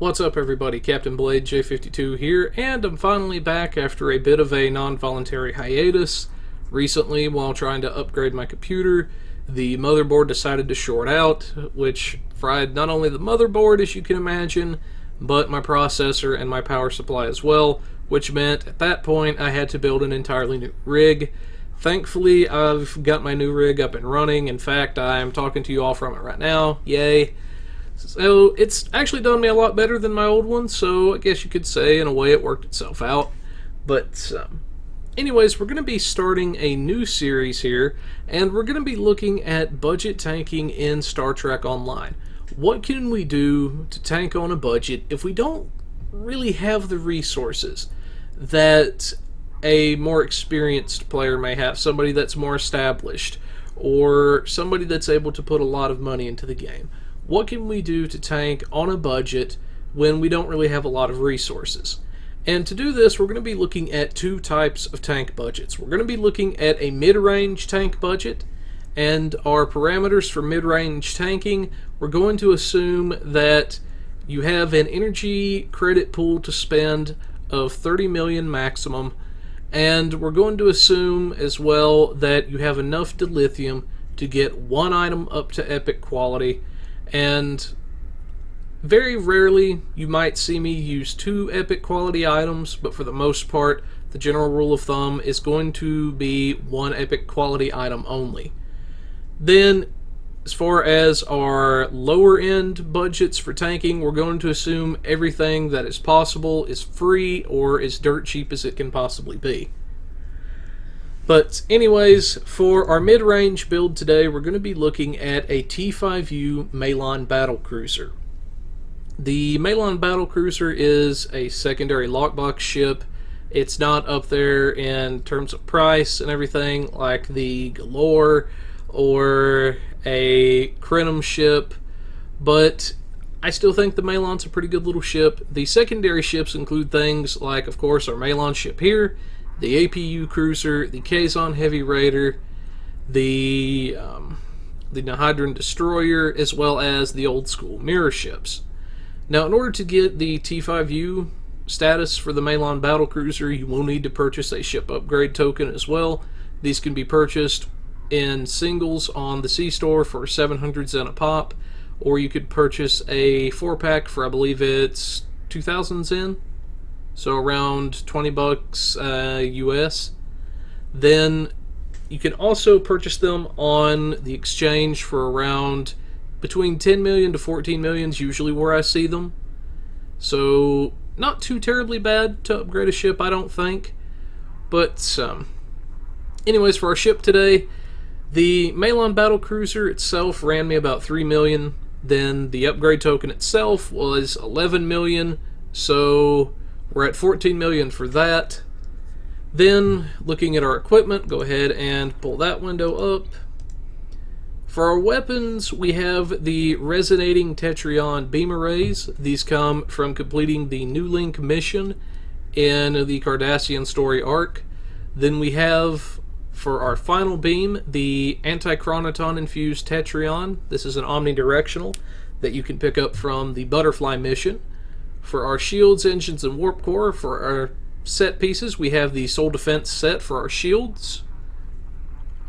What's up everybody, Captain Blade J52 here, and I'm finally back after a bit of a non-voluntary hiatus. Recently, while trying to upgrade my computer, the motherboard decided to short out, which fried not only the motherboard as you can imagine, but my processor and my power supply as well, which meant at that point I had to build an entirely new rig. Thankfully, I've got my new rig up and running. In fact, I'm talking to you all from it right now. Yay. So it's actually done me a lot better than my old one, so I guess you could say in a way it worked itself out. But anyways, we're going to be starting a new series here, and we're going to be looking at budget tanking in Star Trek Online. What can we do to tank on a budget if we don't really have the resources that a more experienced player may have, somebody that's more established, or somebody that's able to put a lot of money into the game? What can we do to tank on a budget when we don't really have a lot of resources? And to do this, we're going to be looking at two types of tank budgets. We're going to be looking at a mid-range tank budget, and our parameters for mid-range tanking, we're going to assume that you have an energy credit pool to spend of 30 million maximum, and we're going to assume as well that you have enough dilithium to get one item up to epic quality. And very rarely you might see me use two epic quality items, but for the most part the general rule of thumb is going to be one epic quality item only. Then as far as our lower end budgets for tanking, we're going to assume everything that is possible is free or as dirt cheap as it can possibly be. But anyways, for our mid-range build today, we're going to be looking at a T5U Malon Battlecruiser. The Malon Battlecruiser is a secondary lockbox ship. It's not up there in terms of price and everything like the Galore or a Crenum ship, but I still think the Malon's a pretty good little ship. The secondary ships include things like, of course, our Malon ship here, the APU cruiser, the Kazon Heavy Raider, the Nihydran Destroyer, as well as the old school mirror ships. Now, in order to get the T5U status for the Malon Battlecruiser, you will need to purchase a ship upgrade token as well. These can be purchased in singles on the C-Store for 700 Zen a pop, or you could purchase a 4-pack for, I believe it's 2,000 Zen. So around 20 bucks US. Then you can also purchase them on the exchange for around between 10 million to 14 million is usually where I see them. So not too terribly bad to upgrade a ship, I don't think. But anyways, for our ship today, the Malon Battlecruiser itself ran me about 3 million. Then the upgrade token itself was 11 million. So we're at 14 million for that. Then, looking at our equipment, go ahead and pull that window up. For our weapons, we have the resonating Tetrion beam arrays. These come from completing the New Link mission in the Cardassian story arc. Then we have, for our final beam, the anti-chronoton infused Tetrion. This is an omnidirectional that you can pick up from the Butterfly mission. For our shields, engines, and warp core, for our set pieces, we have the Soul Defense set for our shields,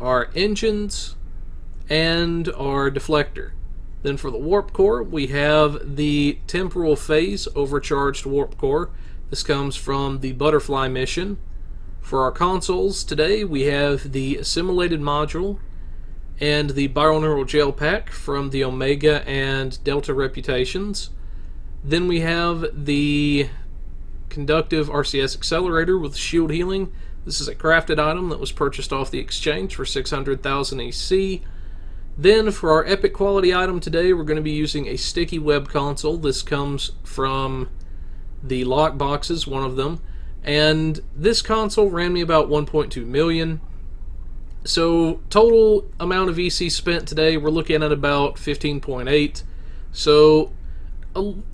our engines, and our deflector. Then for the warp core, we have the Temporal Phase Overcharged Warp Core. This comes from the Butterfly mission. For our consoles today, we have the Assimilated Module and the Binaural Gel Pack from the Omega and Delta reputations. Then we have the Conductive RCS Accelerator with Shield Healing. This is a crafted item that was purchased off the exchange for 600,000 EC. Then for our epic quality item today, we're going to be using a Sticky Web Console. This comes from the lock boxes, one of them. And this console ran me about 1.2 million. So total amount of EC spent today, we're looking at about 15.8. So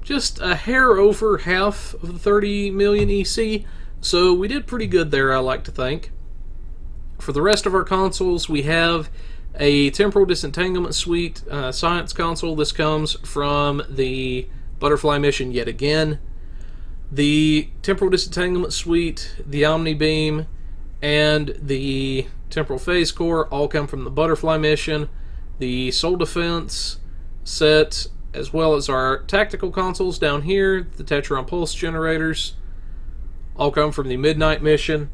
just a hair over half of the 30 million EC, so we did pretty good there, I like to think. For the rest of our consoles, we have a Temporal Disentanglement Suite Science console. This comes from the butterfly mission yet again. The temporal disentanglement suite, the omni beam, and the temporal phase core all come from the butterfly mission. The soul defense set, as well as our tactical consoles down here, the Tetron pulse generators, all come from the midnight mission.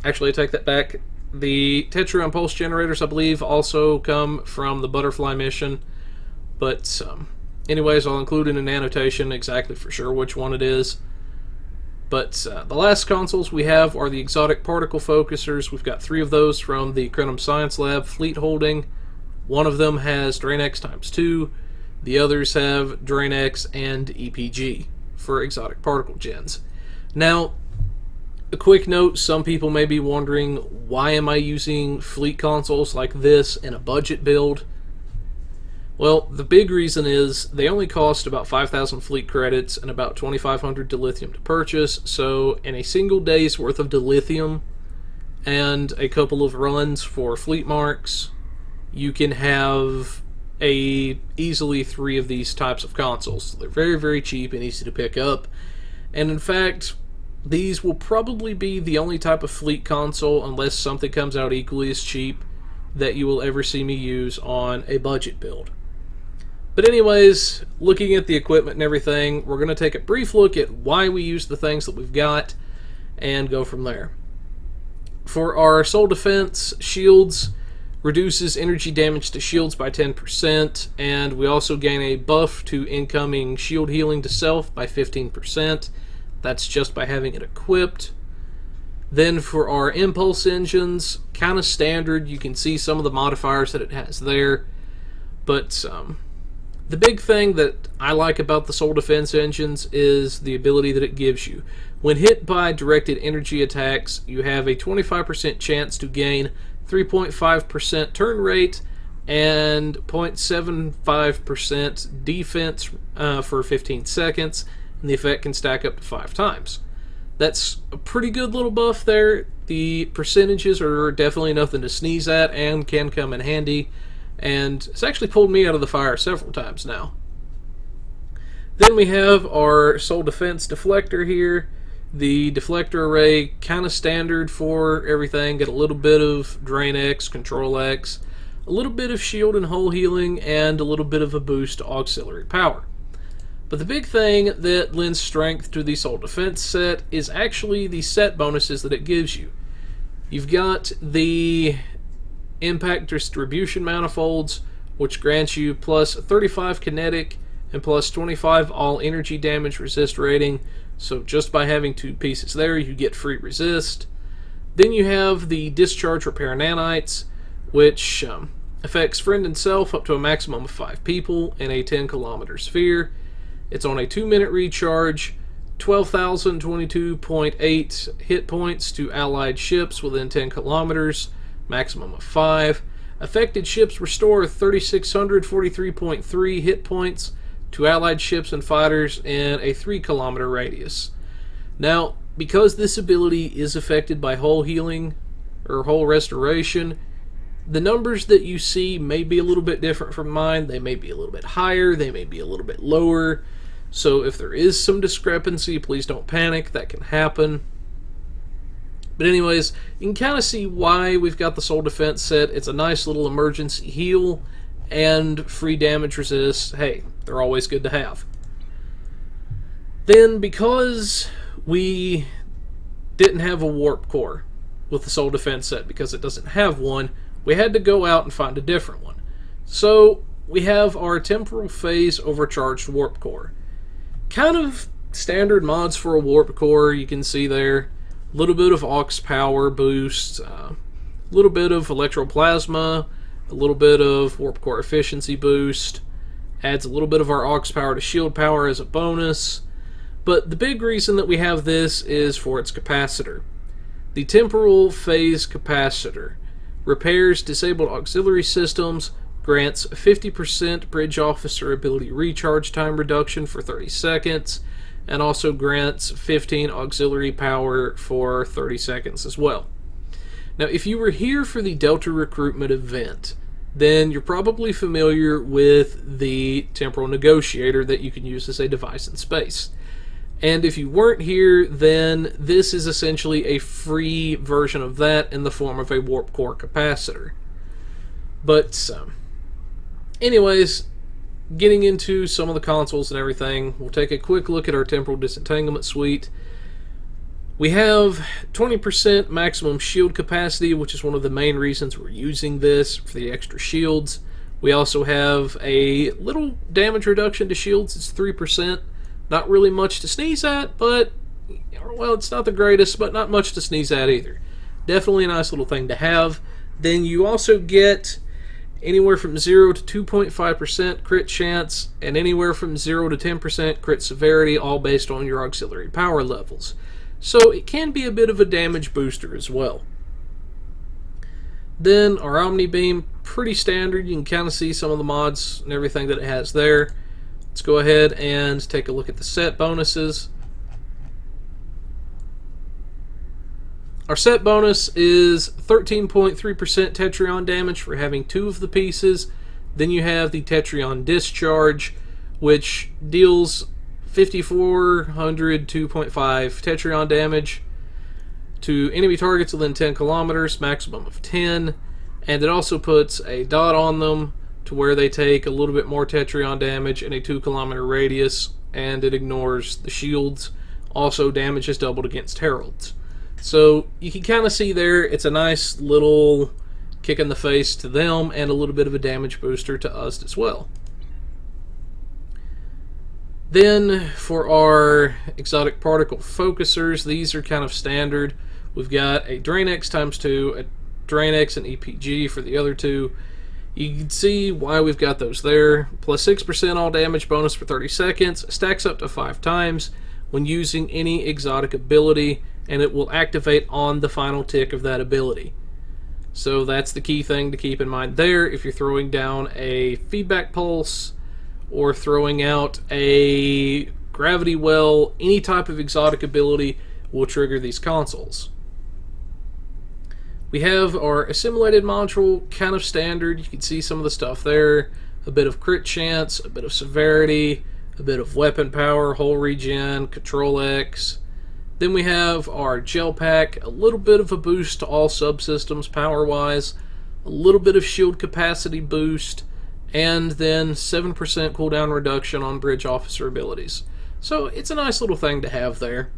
Actually, I take that back. The Tetron pulse generators, I believe, also come from the butterfly mission. But anyways, I'll include in an annotation exactly for sure which one it is. But the last consoles we have are the exotic particle focusers. We've got 3 of those from the Crenham Science Lab fleet holding. One of them has DrainX ×2. The others have DrainX and EPG for exotic particle gens. Now, a quick note, some people may be wondering, why am I using fleet consoles like this in a budget build? Well, the big reason is they only cost about 5,000 fleet credits and about 2,500 dilithium to purchase, so in a single day's worth of dilithium and a couple of runs for fleet marks, you can have easily 3 of these types of consoles. They're very, very cheap and easy to pick up, and in fact, these will probably be the only type of fleet console, unless something comes out equally as cheap, that you will ever see me use on a budget build. But anyways, looking at the equipment and everything, we're going to take a brief look at why we use the things that we've got and go from there. For our soul defense, shields reduces energy damage to shields by 10%, and we also gain a buff to incoming shield healing to self by 15%. That's just by having it equipped. Then for our impulse engines, kind of standard. You can see some of the modifiers that it has there, but the big thing that I like about the soul defense engines is the ability that it gives you. When hit by directed energy attacks, you have a 25% chance to gain 3.5% turn rate and 0.75% defense for 15 seconds, and the effect can stack up to 5 times. That's a pretty good little buff there. The percentages are definitely nothing to sneeze at and can come in handy, and it's actually pulled me out of the fire several times now. Then we have our soul defense deflector here. The deflector array, kind of standard for everything. Got a little bit of Drain X, Control X, a little bit of shield and hull healing, and a little bit of a boost to auxiliary power. But the big thing that lends strength to the soul defense set is actually the set bonuses that it gives you. You've got the impact distribution manifolds, which grants you plus 35 kinetic and plus 25 all energy damage resist rating. So just by having 2 pieces there, you get free resist. Then you have the discharge repair nanites, which affects friend and self up to a maximum of 5 people in a 10-kilometer sphere. It's on a 2-minute recharge, 12,022.8 hit points to allied ships within 10 kilometers, maximum of 5. Affected ships restore 3,643.3 hit points to allied ships and fighters in a 3-kilometer radius. Now, because this ability is affected by hull healing or hull restoration, the numbers that you see may be a little bit different from mine. They may be a little bit higher, they may be a little bit lower. So if there is some discrepancy, please don't panic. That can happen. But anyways, you can kind of see why we've got the soul defense set. It's a nice little emergency heal and free damage resist. Hey, they're always good to have. Then, because we didn't have a warp core with the soul defense set, because it doesn't have one, we had to go out and find a different one. So we have our temporal phase overcharged warp core. Kind of standard mods for a warp core. You can see there a little bit of aux power boost, a little bit of electroplasma, a little bit of warp core efficiency boost, adds a little bit of our aux power to shield power as a bonus. But the big reason that we have this is for its capacitor. The temporal phase capacitor repairs disabled auxiliary systems, grants 50% bridge officer ability recharge time reduction for 30 seconds, and also grants 15 auxiliary power for 30 seconds as well. Now, if you were here for the Delta recruitment event, then you're probably familiar with the temporal negotiator that you can use as a device in space. And if you weren't here, then this is essentially a free version of that in the form of a warp core capacitor. But anyways, getting into some of the consoles and everything, we'll take a quick look at our temporal disentanglement suite. We have 20% maximum shield capacity, which is one of the main reasons we're using this, for the extra shields. We also have a little damage reduction to shields. It's 3%. Not really much to sneeze at, but, well, it's not the greatest, but not much to sneeze at either. Definitely a nice little thing to have. Then you also get anywhere from 0 to 2.5% crit chance, and anywhere from 0 to 10% crit severity, all based on your auxiliary power levels. So it can be a bit of a damage booster as well. Then our Omni Beam, pretty standard. You can kind of see some of the mods and everything that it has there. Let's go ahead and take a look at the set bonuses. Our set bonus is 13.3% Tetrion damage for having 2 of the pieces. Then you have the Tetrion Discharge, which deals 5,400 2.5 Tetrion damage to enemy targets within 10 kilometers, maximum of 10. And it also puts a dot on them to where they take a little bit more Tetrion damage in a 2-kilometer radius, and it ignores the shields. Also, damage is doubled against heralds. So you can kind of see there, it's a nice little kick in the face to them and a little bit of a damage booster to us as well. Then for our exotic particle focusers, these are kind of standard. We've got a Drain X ×2, a Drain X and EPG for the other two. You can see why we've got those there. Plus 6% all damage bonus for 30 seconds, stacks up to 5 times when using any exotic ability, and it will activate on the final tick of that ability. So that's the key thing to keep in mind there. If you're throwing down a feedback pulse or throwing out a gravity well, any type of exotic ability will trigger these consoles. We have our assimilated module, kind of standard. You can see some of the stuff there. A bit of crit chance, a bit of severity, a bit of weapon power, hull regen, control X. Then we have our gel pack, a little bit of a boost to all subsystems power-wise, a little bit of shield capacity boost, and then 7% cooldown reduction on bridge officer abilities. So it's a nice little thing to have there.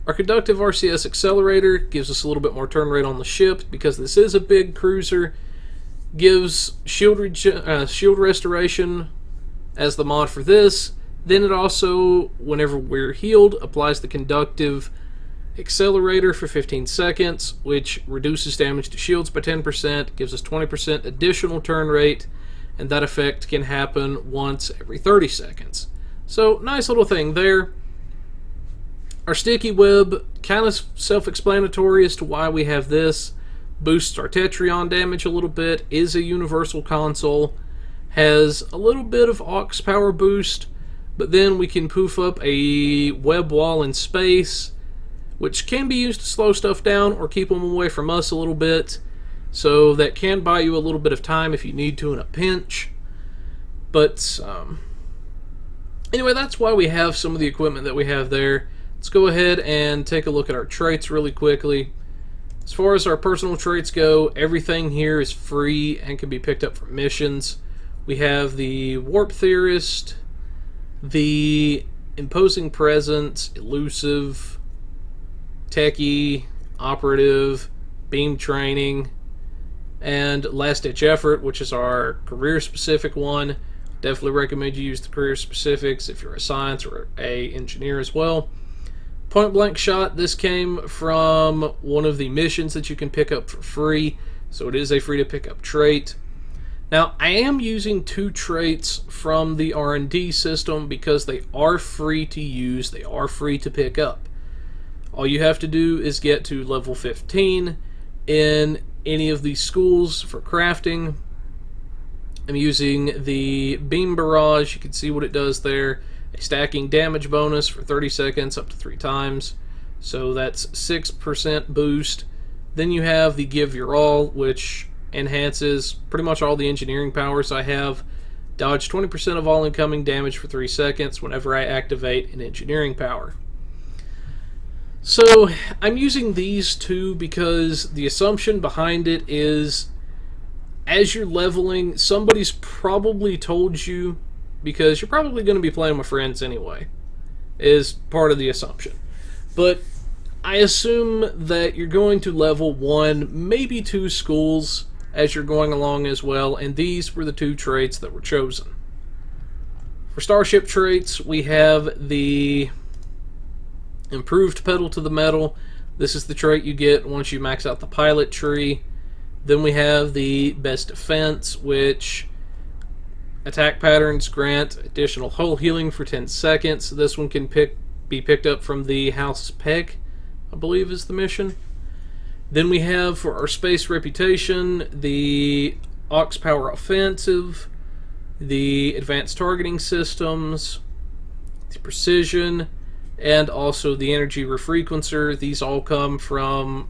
Our conductive RCS accelerator gives us a little bit more turn rate on the ship because this is a big cruiser. Gives shield restoration as the mod for this. Then it also, whenever we're healed, applies the conductive accelerator for 15 seconds, which reduces damage to shields by 10%, gives us 20% additional turn rate, and that effect can happen once every 30 seconds. So, nice little thing there. Our sticky web, kind of self-explanatory as to why we have this. Boosts our Tetrion damage a little bit, is a universal console, has a little bit of aux power boost, but then we can poof up a web wall in space, which can be used to slow stuff down or keep them away from us a little bit. So that can buy you a little bit of time if you need to in a pinch. But anyway, that's why we have some of the equipment that we have there. Let's go ahead and take a look at our traits really quickly. As far as our personal traits go, everything here is free and can be picked up from missions. We have the Warp Theorist, the Imposing Presence, Elusive, Techie, Operative, Beam Training, and Last Ditch Effort, which is our career-specific one. Definitely recommend you use the career specifics if you're a science or a engineer as well. Point Blank Shot, this came from one of the missions that you can pick up for free, so it is a free to pick up trait. Now, I am using 2 traits from the R&D system because they are free to use, they are free to pick up. All you have to do is get to level 15 in any of these schools for crafting. I'm using the Beam Barrage, you can see what it does there. A stacking damage bonus for 30 seconds up to 3 times. So that's 6% boost. Then you have the Give Your All, which enhances pretty much all the engineering powers I have. Dodge 20% of all incoming damage for 3 seconds whenever I activate an engineering power. So I'm using these two because the assumption behind it is, as you're leveling, somebody's probably told you, because you're probably going to be playing with friends anyway, is part of the assumption. But I assume that you're going to level 1, maybe 2 schools as you're going along as well, and these were the 2 traits that were chosen. For starship traits, we have the improved pedal to the metal. This is the trait you get once you max out the pilot tree. Then we have the best defense, which attack patterns grant additional hull healing for 10 seconds. This one can be picked up from the House Peg, I believe is the mission. Then we have, for our space reputation, the Aux Power Offensive, the Advanced Targeting Systems, the Precision, and also the Energy Refrequencer. These all come from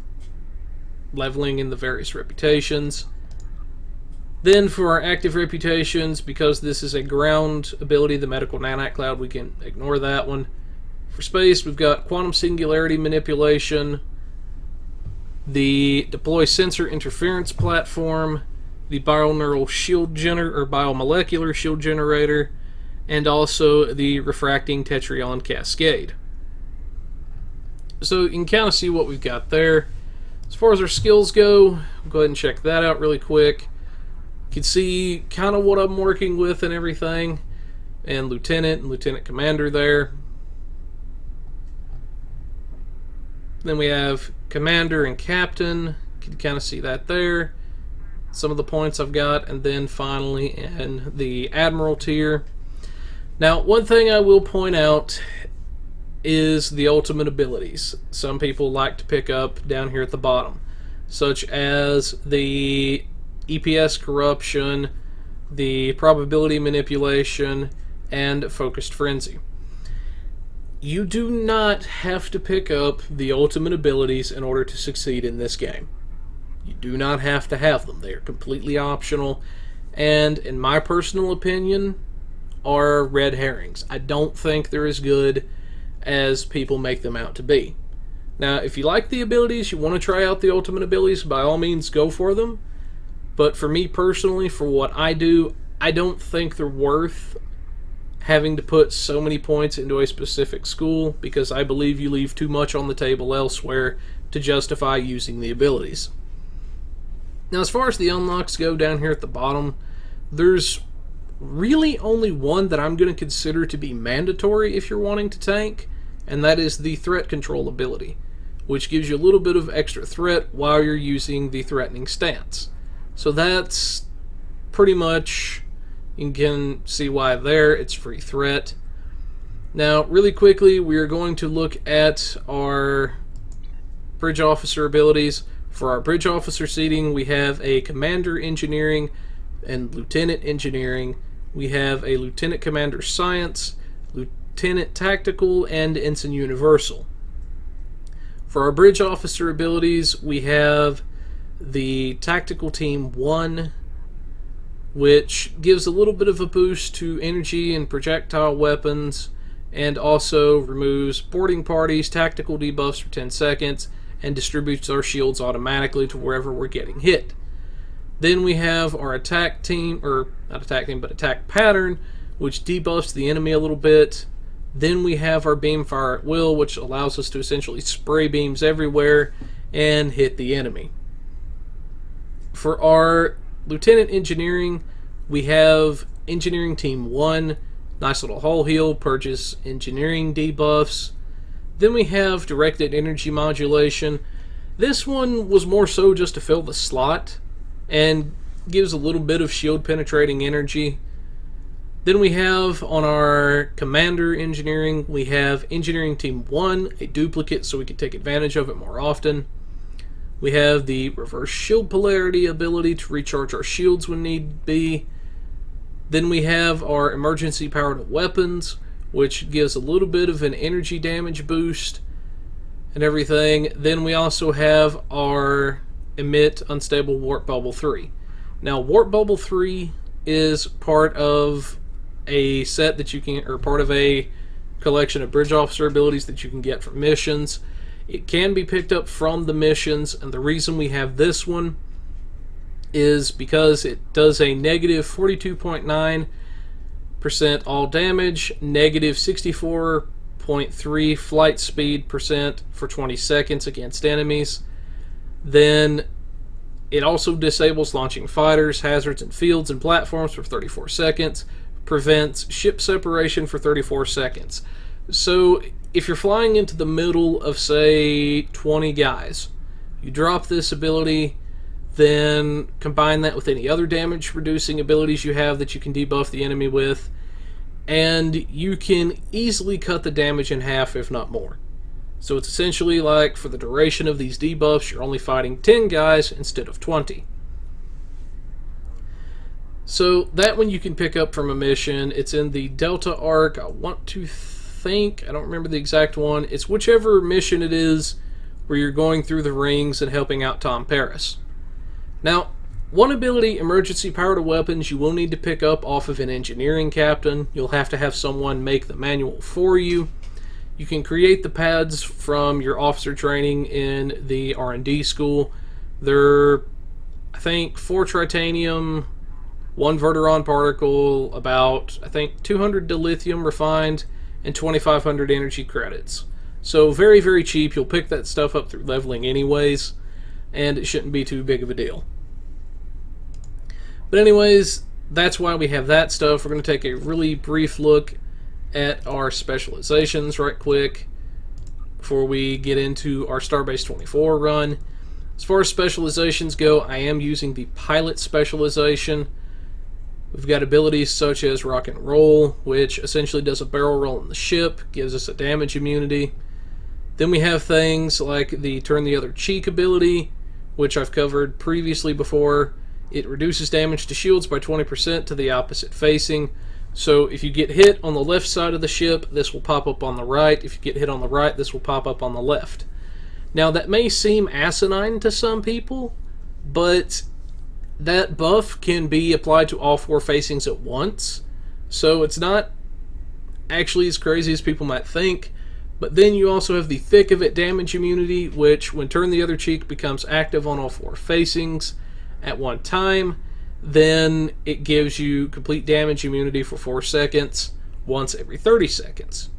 leveling in the various reputations. Then for our active reputations, because this is a ground ability, the Medical Nanite Cloud, we can ignore that one. For space, we've got Quantum Singularity Manipulation, the Deploy Sensor Interference Platform, the Bioneural Shield Generator, or Biomolecular Shield Generator, and also the Refracting Tetryon Cascade. So you can kind of see what we've got there. As far as our skills go, I'll go ahead and check that out really quick. You can see kind of what I'm working with and everything, and Lieutenant and Lieutenant Commander there. Then we have Commander and Captain. You can kind of see that there. Some of the points I've got, and then finally in the Admiral tier. Now, one thing I will point out is the ultimate abilities. Some people like to pick up down here at the bottom, such as the EPS Corruption, the Probability Manipulation, and Focused Frenzy. You do not have to pick up the ultimate abilities in order to succeed in this game. You do not have to have them. They are completely optional, and in my personal opinion, are red herrings. I don't think they're as good as people make them out to be. Now, if you like the abilities, you want to try out the ultimate abilities, by all means go for them. But for me personally, for what I do, I don't think they're worth having to put so many points into a specific school, because I believe you leave too much on the table elsewhere to justify using the abilities. Now, as far as the unlocks go down here at the bottom, there's really only one that I'm going to consider to be mandatory if you're wanting to tank, and that is the Threat Control ability, which gives you a little bit of extra threat while you're using the threatening stance. So that's pretty much, you can see why there, it's free threat. Now, really quickly, we are going to look at our Bridge Officer abilities. For our Bridge Officer seating, we have a Commander Engineering and Lieutenant Engineering. We have a Lieutenant Commander Science, Lieutenant Tactical, and Ensign Universal. For our Bridge Officer abilities, we have the Tactical Team 1, which gives a little bit of a boost to energy and projectile weapons, and also removes boarding parties, tactical debuffs for 10 seconds, and distributes our shields automatically to wherever we're getting hit. Then we have our attack team, or not attack team, but attack pattern, which debuffs the enemy a little bit. Then we have our beam fire at will, which allows us to essentially spray beams everywhere and hit the enemy. For our Lieutenant Engineering, we have Engineering Team 1, nice little hull heal, purges engineering debuffs. Then we have Directed Energy Modulation. This one was more so just to fill the slot and gives a little bit of shield penetrating energy. Then we have on our Commander Engineering, we have Engineering Team 1, a duplicate so we can take advantage of it more often. We have the Reverse Shield Polarity ability to recharge our shields when need be. Then we have our Emergency Powered Weapons, which gives a little bit of an energy damage boost and everything. Then we also have our Emit Unstable Warp Bubble 3. Now, Warp Bubble 3 is part of a set that you can, or part of a collection of bridge officer abilities that you can get from missions. It can be picked up from the missions, and the reason we have this one is because it does a negative 42.9% all damage, negative 64.3 flight speed percent for 20 seconds against enemies. Then it also disables launching fighters, hazards, and fields and platforms for 34 seconds, prevents ship separation for 34 seconds. So if you're flying into the middle of, say, 20 guys, you drop this ability, then combine that with any other damage reducing abilities you have that you can debuff the enemy with, and you can easily cut the damage in half, if not more. So it's essentially like, for the duration of these debuffs, you're only fighting 10 guys instead of 20. So that one you can pick up from a mission. It's in the Delta arc. I want to think, I don't remember the exact one. It's whichever mission it is where you're going through the rings and helping out Tom Paris. Now, one ability, emergency power to weapons, you will need to pick up off of an engineering captain. You'll have to have someone make the manual for you. You can create the pads from your officer training in the R&D school. They're, I think, 4 tritanium, 1 Verteron particle, about, I think, 200 dilithium refined, and 2,500 energy credits. So very, very cheap. You'll pick that stuff up through leveling anyways, and it shouldn't be too big of a deal. But anyways, that's why we have that stuff. We're going to take a really brief look at our specializations right quick before we get into our Starbase 24 run. As far as specializations go, I am using the pilot specialization. We've got abilities such as Rock and Roll, which essentially does a barrel roll in the ship, gives us a damage immunity. Then we have things like the Turn the Other Cheek ability, which I've covered previously before. It reduces damage to shields by 20% to the opposite facing. So if you get hit on the left side of the ship, this will pop up on the right. If you get hit on the right, this will pop up on the left. Now that may seem asinine to some people, but that buff can be applied to all 4 facings at once. So it's not actually as crazy as people might think. But then you also have the Thick of It damage immunity, which when Turn the Other Cheek becomes active on all 4 facings at one time, then it gives you complete damage immunity for 4 seconds, once every 30 seconds.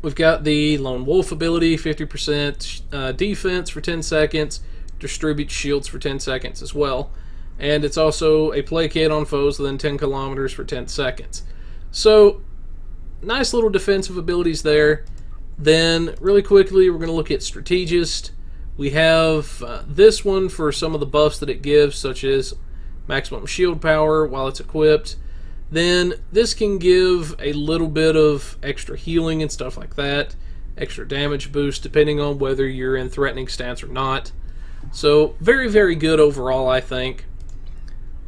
We've got the Lone Wolf ability, 50% defense for 10 seconds, distributes shields for 10 seconds as well. And it's also a placate on foes within 10 kilometers for 10 seconds. So, nice little defensive abilities there. Then, really quickly, we're going to look at Strategist. We have this one for some of the buffs that it gives, such as maximum shield power while it's equipped. Then this can give a little bit of extra healing and stuff like that, extra damage boost depending on whether you're in threatening stance or not. So very, very good overall, I think.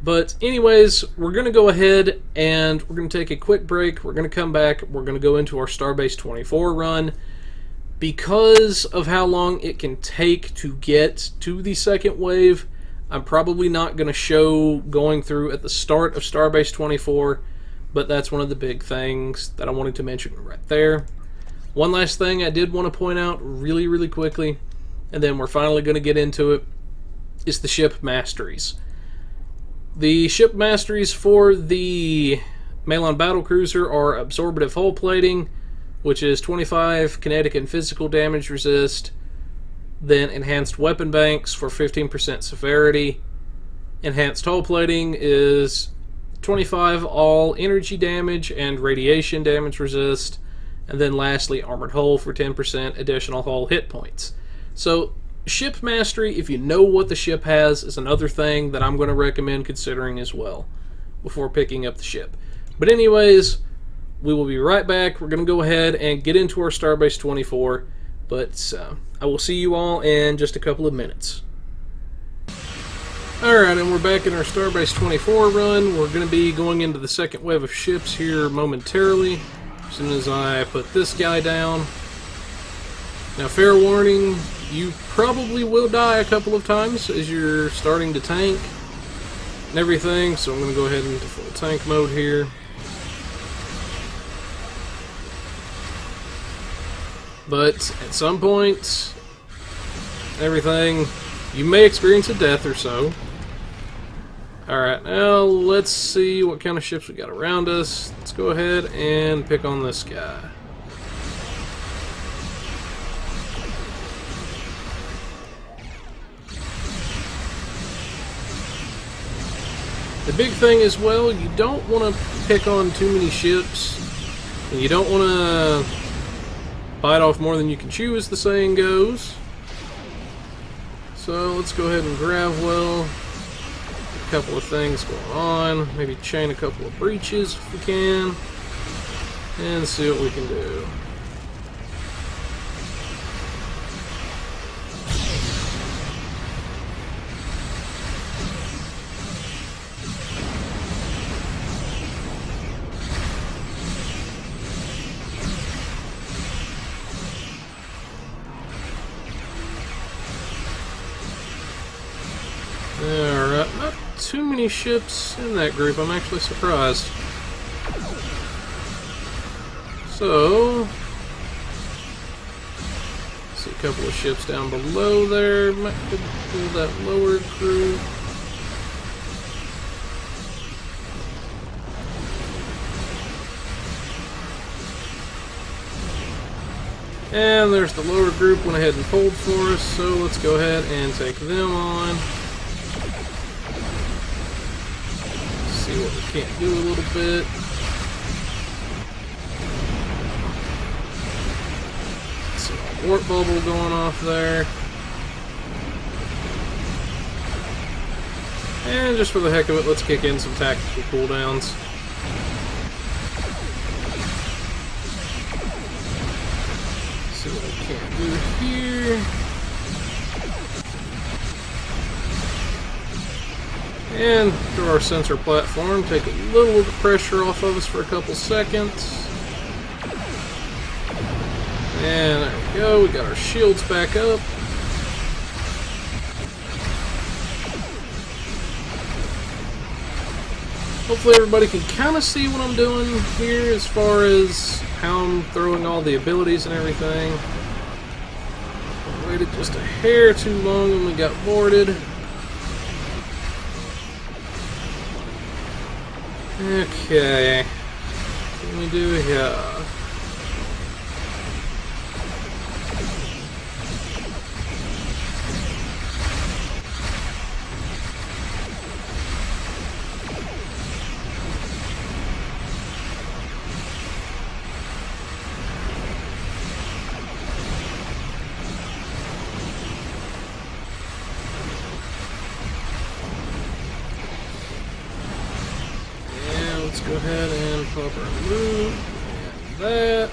But anyways, we're going to go ahead and we're going to take a quick break. We're going to come back. We're going to go into our Starbase 24 run. Because of how long it can take to get to the second wave, I'm probably not going to show going through at the start of Starbase 24, but that's one of the big things that I wanted to mention right there. One last thing I did want to point out really, really quickly, and then we're finally going to get into it, is the ship masteries. The ship masteries for the Malon Battlecruiser are Absorbative Hull Plating, which is 25 kinetic and physical damage resist. Then Enhanced Weapon Banks for 15% severity. Enhanced Hull Plating is 25 all energy damage and radiation damage resist. And then lastly, Armored Hull for 10% additional hull hit points. So, ship mastery, if you know what the ship has, is another thing that I'm going to recommend considering as well before picking up the ship. But anyways, we will be right back. We're going to go ahead and get into our Starbase 24, but I will see you all in just a couple of minutes. Alright, and we're back in our Starbase 24 run. We're going to be going into the second wave of ships here momentarily, as soon as I put this guy down. Now, fair warning, you probably will die a couple of times as you're starting to tank. and everything, so I'm going to go ahead into full tank mode here. But at some point, everything, you may experience a death or so. Alright, now let's see what kind of ships we got around us. Let's go ahead and pick on this guy. The big thing as well, you don't want to pick on too many ships, and you don't want to bite off more than you can chew, as the saying goes. So let's go ahead and grab well. A couple of things going on. Maybe chain a couple of breaches if we can, and see what we can do. Alright, not too many ships in that group. I'm actually surprised. So, see a couple of ships down below there. Might do that lower group. And there's the lower group went ahead and pulled for us, so let's go ahead and take them on. See what we can't do a little bit. Some warp bubble going off there. And just for the heck of it, let's kick in some tactical cooldowns. See what we can't do here. And through our sensor platform, take a little of the pressure off of us for a couple seconds. And there we go, we got our shields back up. Hopefully everybody can kind of see what I'm doing here as far as how I'm throwing all the abilities and everything. I waited just a hair too long when we got boarded. Okay, what can we do here? Let's go ahead and pop our loot and that.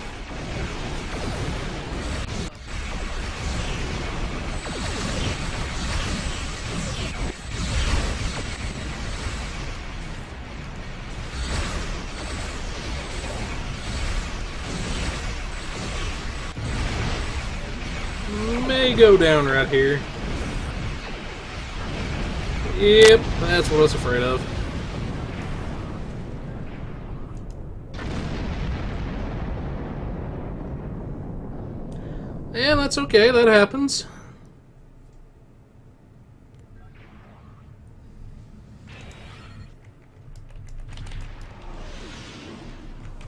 May go down right here. Yep, that's what I was afraid of. And that's okay, that happens.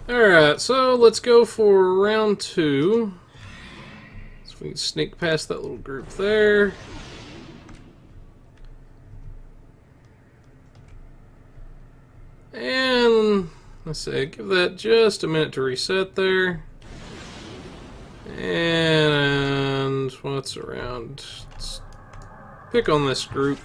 Alright, so let's go for round 2. So we can sneak past that little group there. And let's say, give that just a minute to reset there. And what's around? Let's pick on this group.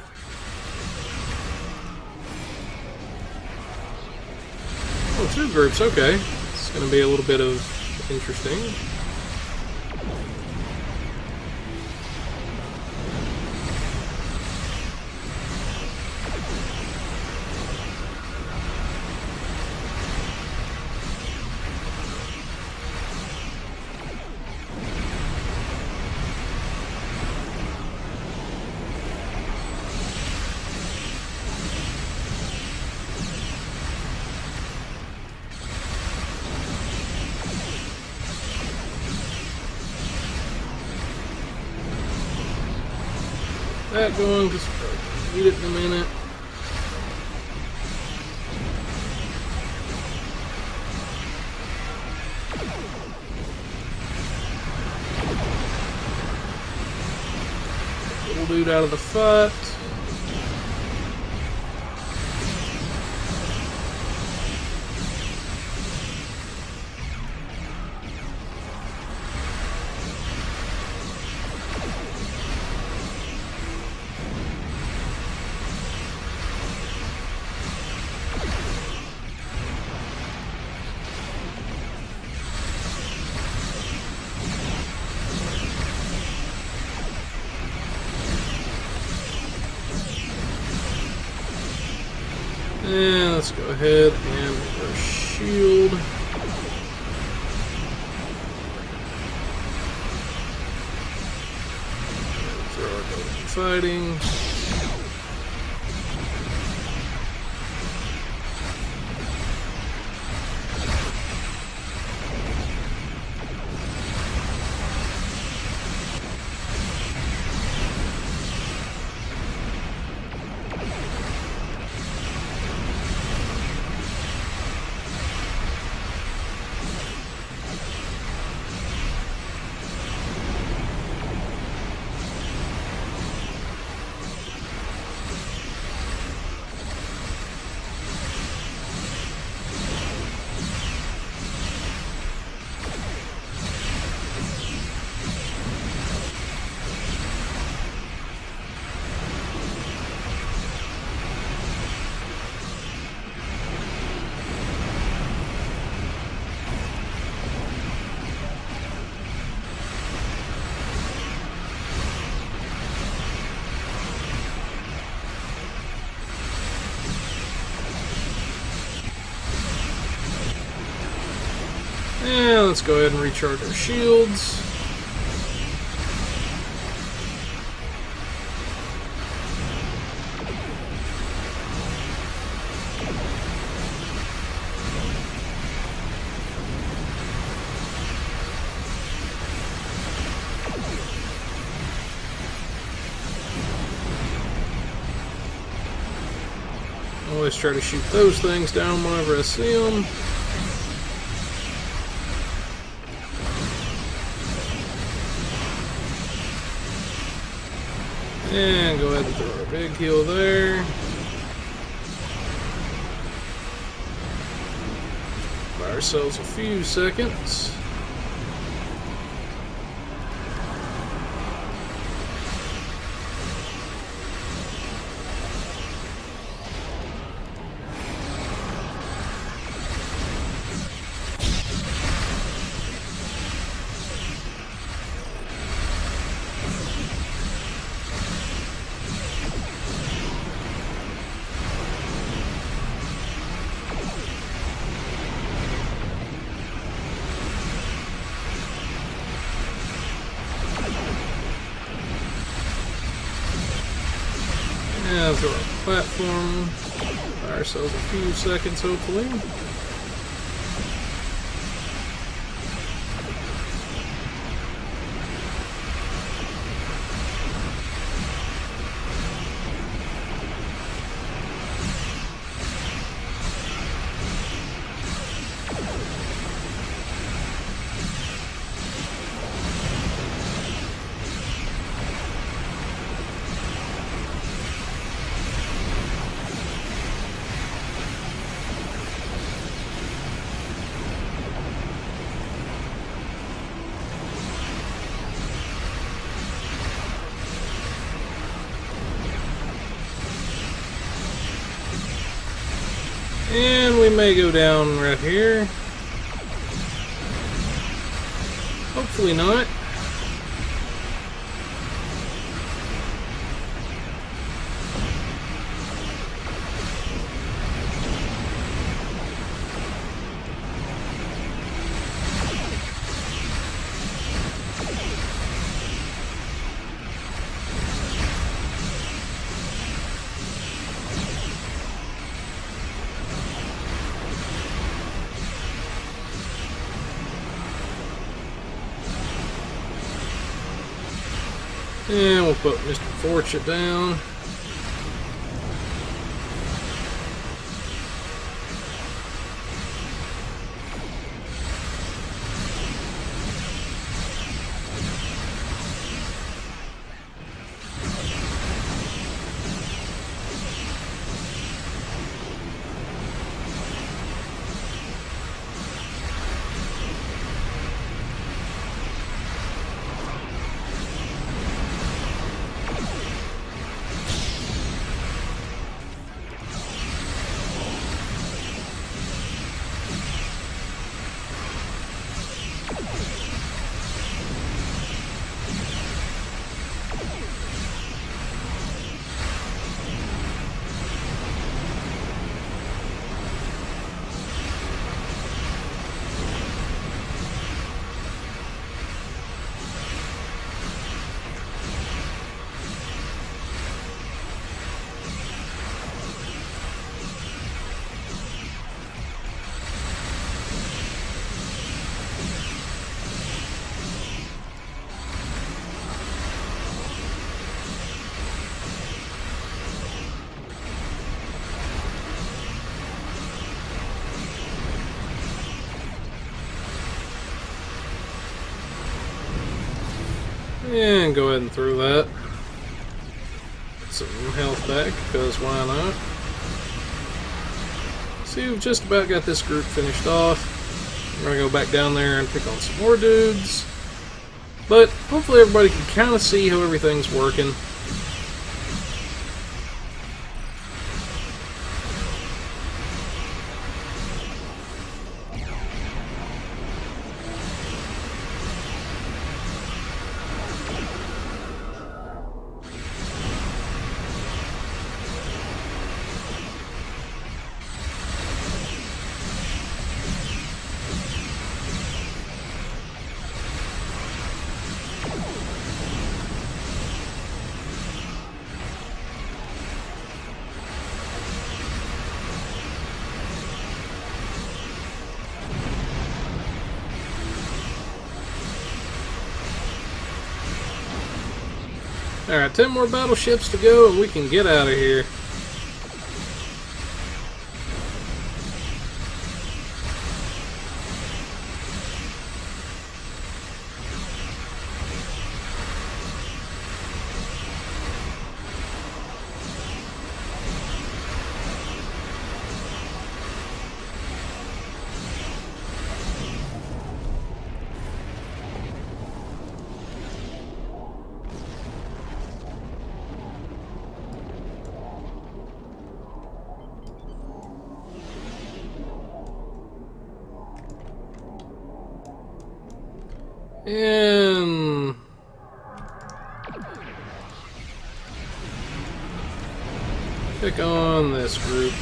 Oh, 2 groups, okay. It's going to be a little bit of interesting. that going because we'll need it in a minute. Little dude out of the fight. And let's go ahead and our shield. Throw our boat in fighting. And let's go ahead and recharge our shields. Always try to shoot those things down whenever I see them. And go ahead and throw our big heal there. Buy ourselves a few seconds. Yeah, throw our platform. Buy ourselves a few seconds, hopefully. And we may go down right here. Hopefully not. And we'll put Mr. Fortune down. And go ahead and throw that. Get some health back, because why not? See, we've just about got this group finished off. We're going to go back down there and pick on some more dudes. But hopefully everybody can kind of see how everything's working. Alright, 10 more battleships to go and we can get out of here. And pick on this group.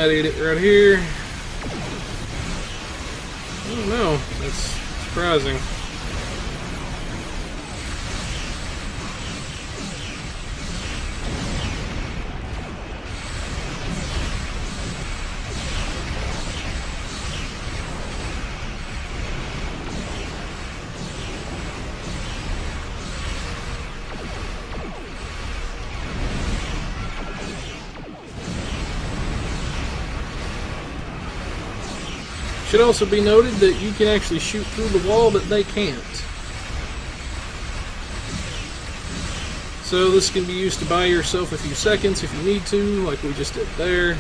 might eat it right here. Oh no, that's surprising. Should also be noted that you can actually shoot through the wall, but they can't. So this can be used to buy yourself a few seconds if you need to, like we just did there.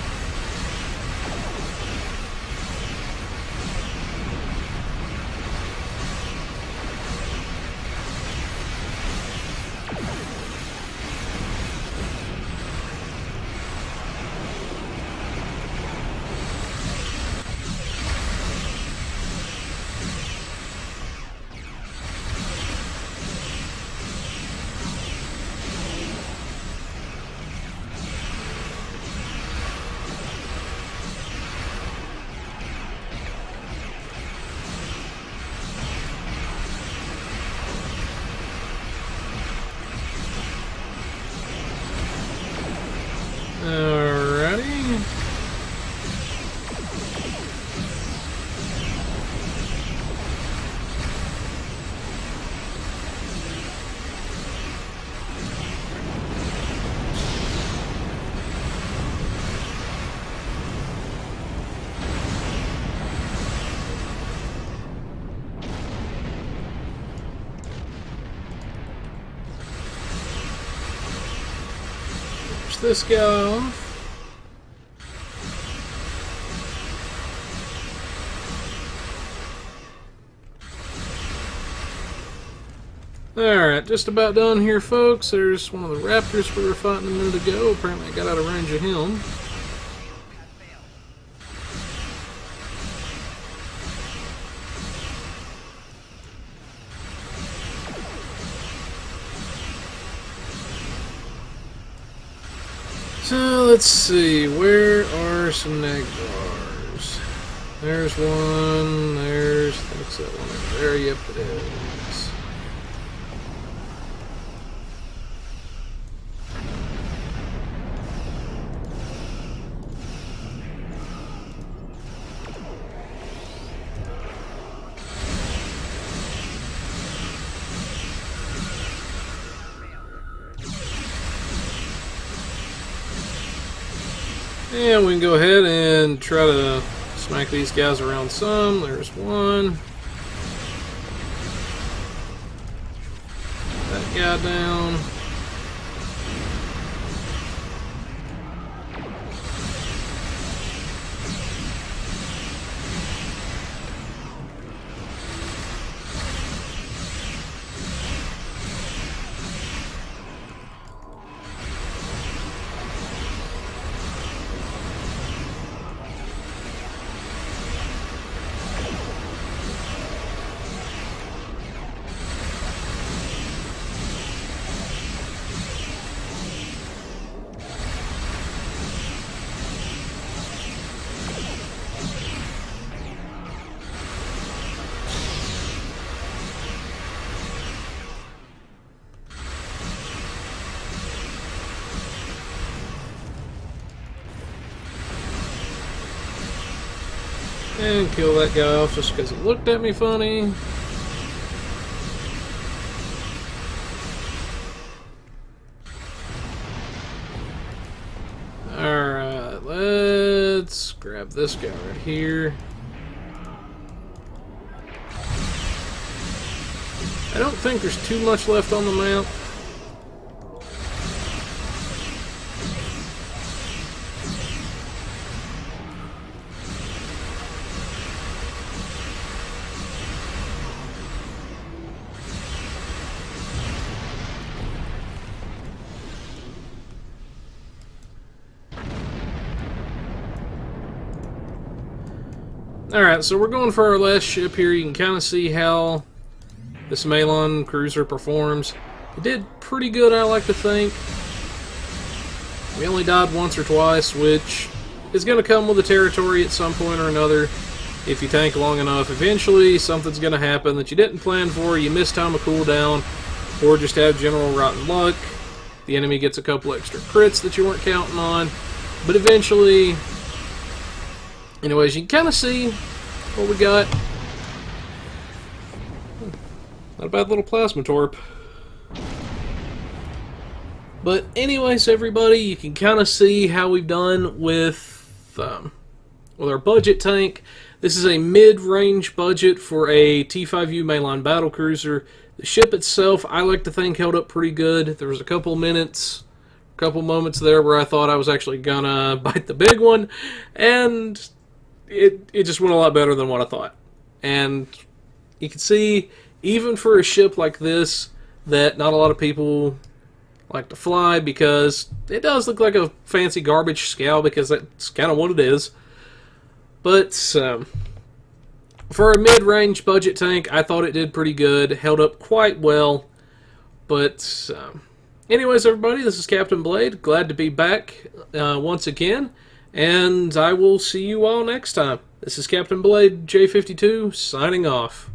Alrighty. This guy off. Alright, just about done here, folks. There's one of the raptors we were fighting a minute ago. Apparently I got out of range of him. So let's see, where are some Nagvars? There's one, that's that one over there, yep it is. And we can go ahead and try to smack these guys around some. There's one. That guy down. And kill that guy off just because he looked at me funny. Alright, let's grab this guy right here. I don't think there's too much left on the map. Alright, so we're going for our last ship here. You can kind of see how this Malon cruiser performs. It did pretty good, I like to think. We only died once or twice, which is going to come with the territory at some point or another. If you tank long enough, eventually something's going to happen that you didn't plan for. You miss time of cooldown, or just have general rotten luck. The enemy gets a couple extra crits that you weren't counting on. But eventually, anyways, you can kind of see what we got. Not a bad little plasma torp. But anyways, everybody, you can kind of see how we've done with our budget tank. This is a mid-range budget for a T5U Malon battlecruiser. The ship itself, I like to think, held up pretty good. There was a couple moments there where I thought I was actually gonna bite the big one, and it just went a lot better than what I thought. And you can see, even for a ship like this, that not a lot of people like to fly, because it does look like a fancy garbage scow, because that's kind of what it is. But for a mid-range budget tank, I thought it did pretty good. Held up quite well. But anyways, everybody, this is Captain Blade. Glad to be back once again. And I will see you all next time. This is Captain Blade J52 signing off.